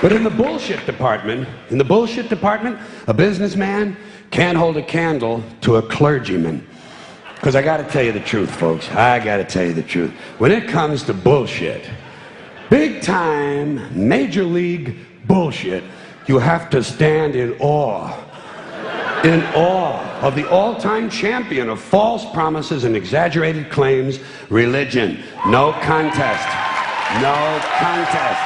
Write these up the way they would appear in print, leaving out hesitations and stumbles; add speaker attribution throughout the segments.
Speaker 1: But in the bullshit department, a businessman can't hold a candle to a clergyman. Because I got to tell you the truth, folks. I got to tell you the truth. When it comes to bullshit, big time, major league bullshit, you have to stand in awe of the all-time champion of false promises and exaggerated claims, religion. No contest. No contest.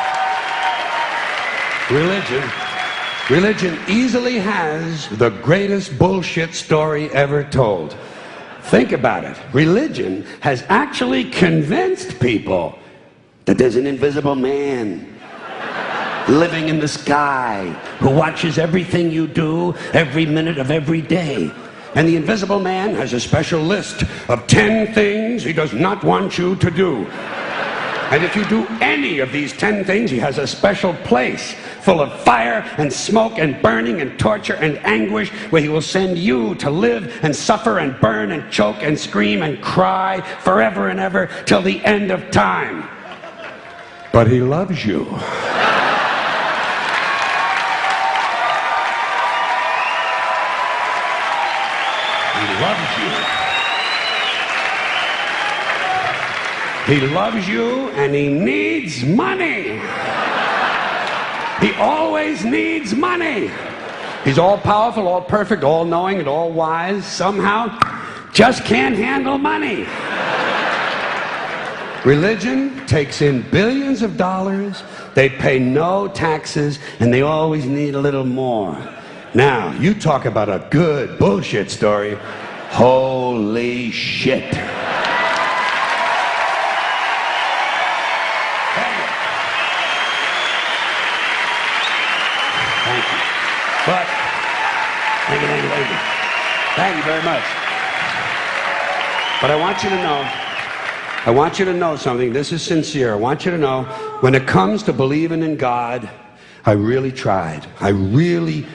Speaker 1: Religion easily has the greatest bullshit story ever told. Think about it. Religion has actually convinced people that there's an invisible man living in the sky who watches everything you do every minute of every day. And the invisible man has a special list of 10 things he does not want you to do. And if you do any of these 10 things, he has a special place full of fire and smoke and burning and torture and anguish where he will send you to live and suffer and burn and choke and scream and cry forever and ever till the end of time. But he loves you. He loves you. He loves you and he needs money. He always needs money. He's all powerful, all perfect, all knowing, and all wise. Somehow, just can't handle money. Religion takes in billions of dollars. They pay no taxes, and they always need a little more. Now, you talk about a good bullshit story. Holy shit. But, thank you very much. But I want you to know something. This is sincere. I want you to know, when it comes to believing in God, I really tried. I really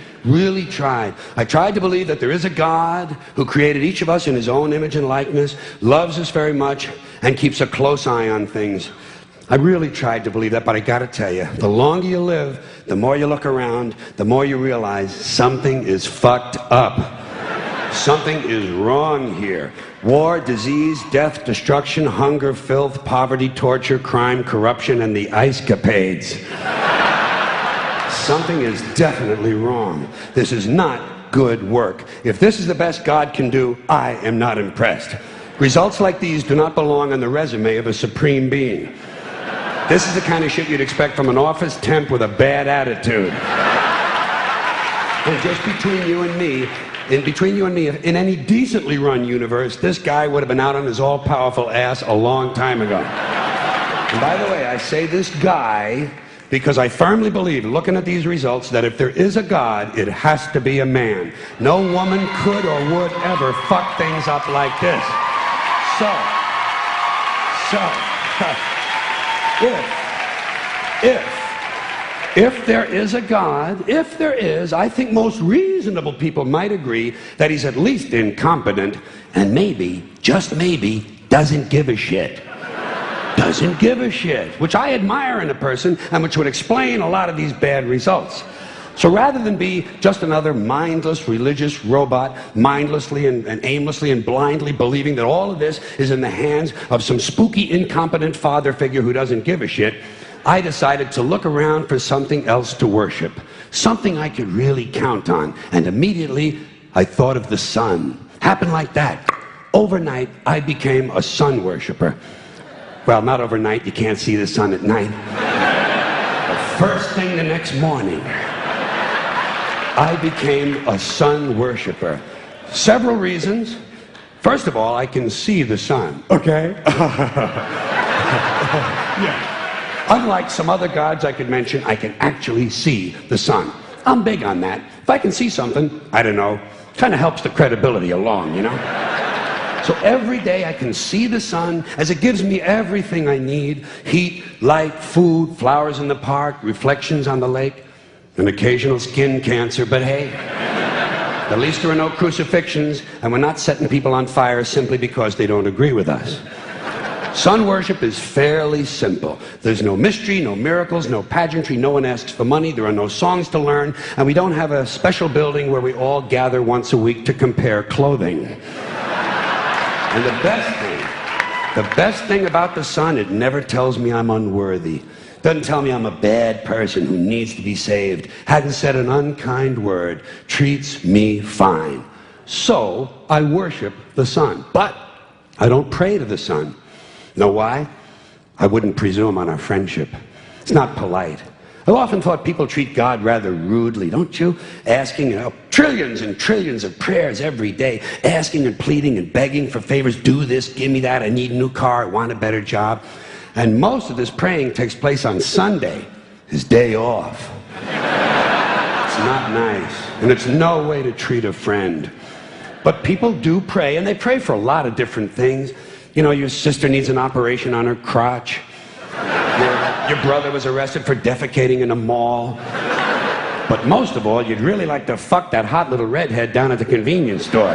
Speaker 1: tried. I tried to believe that there is a God who created each of us in his own image and likeness, loves us very much, and keeps a close eye on things. I really tried to believe that, but I gotta tell you, the longer you live, the more you look around, the more you realize something is fucked up. Something is wrong here. War, disease, death, destruction, hunger, filth, poverty, torture, crime, corruption, and the ice-capades. Something is definitely wrong. This is not good work. If this is the best God can do, I am not impressed. Results like these do not belong on the resume of a supreme being. This is the kind of shit you'd expect from an office temp with a bad attitude. And just between you and me, in any decently run universe, this guy would have been out on his all-powerful ass a long time ago. And by the way, I say this guy because I firmly believe, looking at these results, that if there is a God, it has to be a man. No woman could or would ever fuck things up like this. If there is a God, if there is, I think most reasonable people might agree that he's at least incompetent and maybe, just maybe, doesn't give a shit. Doesn't give a shit, which I admire in a person and which would explain a lot of these bad results. So rather than be just another mindless religious robot, mindlessly and aimlessly and blindly believing that all of this is in the hands of some spooky, incompetent father figure who doesn't give a shit, I decided to look around for something else to worship, something I could really count on. And immediately, I thought of the sun. Happened like that. Overnight, I became a sun worshiper. Well, not overnight, you can't see the sun at night. But first thing the next morning, I became a sun worshiper. Several reasons. First of all, I can see the sun, okay? Yeah. Unlike some other gods I could mention, I can actually see the sun. I'm big on that. If I can see something, I don't know, kind of helps the credibility along, you know? So every day I can see the sun as it gives me everything I need: heat, light, food, flowers in the park, reflections on the lake, an occasional skin cancer, but hey, at least there are no crucifixions, and we're not setting people on fire simply because they don't agree with us. Sun worship is fairly simple. There's no mystery, no miracles, no pageantry, no one asks for money, there are no songs to learn, and we don't have a special building where we all gather once a week to compare clothing. And the best thing about the sun, it never tells me I'm unworthy. Doesn't tell me I'm a bad person who needs to be saved. Hasn't said an unkind word. Treats me fine. So I worship the sun. But I don't pray to the sun. Know why? I wouldn't presume on our friendship. It's not polite. I've often thought people treat God rather rudely, don't you? Asking trillions and trillions of prayers every day, asking and pleading and begging for favors. Do this, give me that, I need a new car, I want a better job. And most of this praying takes place on Sunday, his day off. It's not nice, and it's no way to treat a friend. But people do pray, and they pray for a lot of different things. You know, your sister needs an operation on her crotch. Your brother was arrested for defecating in a mall. But most of all, you'd really like to fuck that hot little redhead down at the convenience store.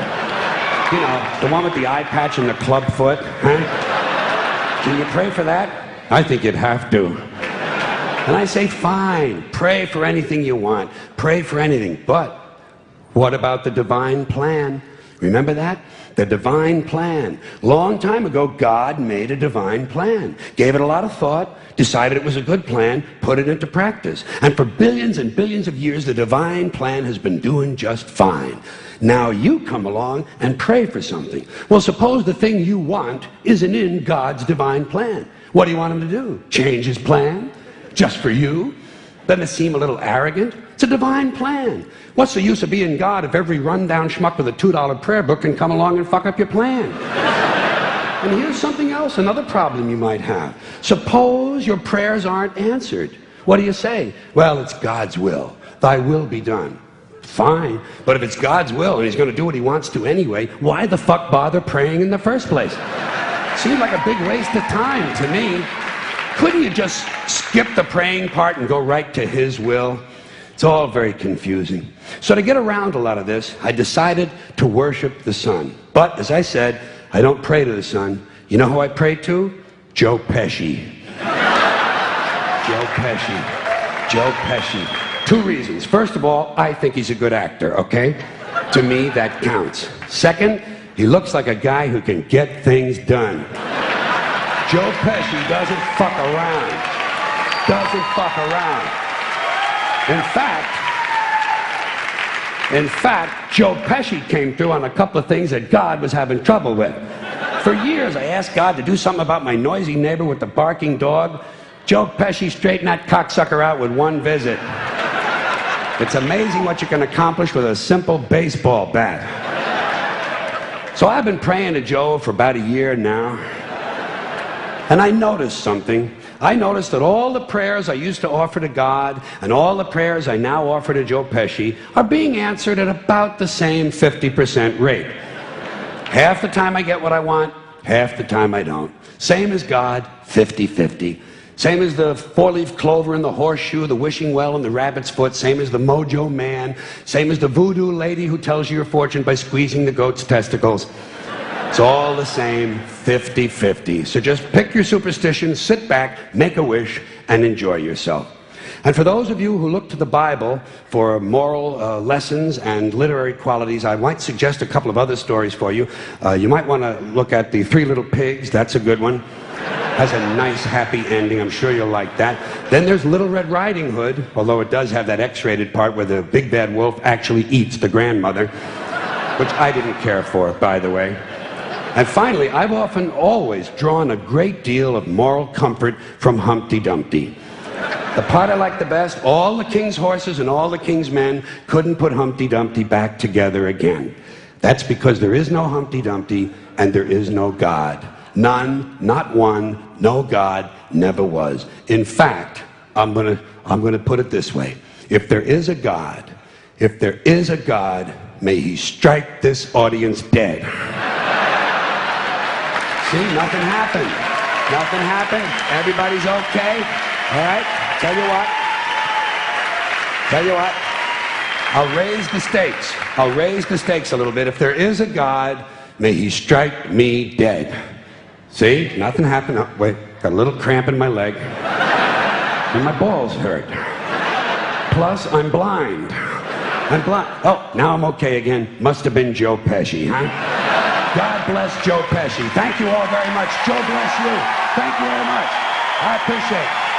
Speaker 1: You know, the one with the eye patch and the club foot, huh? Can you pray for that? I think you'd have to. And I say, fine, pray for anything you want. Pray for anything. But what about the divine plan? Remember that? The divine plan. Long time ago, God made a divine plan. Gave it a lot of thought, decided it was a good plan, put it into practice. And for billions and billions of years, the divine plan has been doing just fine. Now you come along and pray for something. Well, suppose the thing you want isn't in God's divine plan. What do you want him to do? Change his plan? Just for you? Doesn't it seem a little arrogant? It's a divine plan. What's the use of being God if every rundown schmuck with a $2 prayer book can come along and fuck up your plan? And here's something else, another problem you might have. Suppose your prayers aren't answered. What do you say? Well, it's God's will. Thy will be done. Fine, but if it's God's will and he's going to do what he wants to anyway, why the fuck bother praying in the first place? Seems like a big waste of time to me. Couldn't you just skip the praying part and go right to his will? It's all very confusing. So to get around a lot of this, I decided to worship the sun. But, as I said, I don't pray to the sun. You know who I pray to? Joe Pesci. Joe Pesci. Joe Pesci. Two reasons. First of all, I think he's a good actor, okay? To me, that counts. Second, he looks like a guy who can get things done. Joe Pesci doesn't fuck around. Doesn't fuck around. In fact, Joe Pesci came through on a couple of things that God was having trouble with. For years, I asked God to do something about my noisy neighbor with the barking dog. Joe Pesci straightened that cocksucker out with one visit. It's amazing what you can accomplish with a simple baseball bat. So I've been praying to Joe for about a year now. And I noticed something. I noticed that all the prayers I used to offer to God and all the prayers I now offer to Joe Pesci are being answered at about the same 50% rate. Half the time I get what I want, half the time I don't. Same as God, 50-50. Same as the four-leaf clover and the horseshoe, the wishing well and the rabbit's foot. Same as the mojo man. Same as the voodoo lady who tells you your fortune by squeezing the goat's testicles. It's all the same, 50-50. So just pick your superstition, sit back, make a wish, and enjoy yourself. And for those of you who look to the Bible for moral lessons and literary qualities, I might suggest a couple of other stories for you. You might want to look at The Three Little Pigs. That's a good one. Has a nice, happy ending. I'm sure you'll like that. Then there's Little Red Riding Hood, although it does have that X-rated part where the big bad wolf actually eats the grandmother, which I didn't care for, by the way. And finally, I've always drawn a great deal of moral comfort from Humpty Dumpty. The part I like the best, all the king's horses and all the king's men couldn't put Humpty Dumpty back together again. That's because there is no Humpty Dumpty and there is no God. None, not one, no God, never was. In fact, I'm gonna put it this way. If there is a God, may he strike this audience dead. See, nothing happened. Nothing happened. Everybody's okay. All right? Tell you what. I'll raise the stakes. I'll raise the stakes a little bit. If there is a God, may he strike me dead. See, nothing happened. Oh, wait, got a little cramp in my leg. And my balls hurt. Plus, I'm blind. I'm blind. Oh, now I'm okay again. Must have been Joe Pesci, huh? God bless Joe Pesci. Thank you all very much. Joe bless you. Thank you very much. I appreciate it.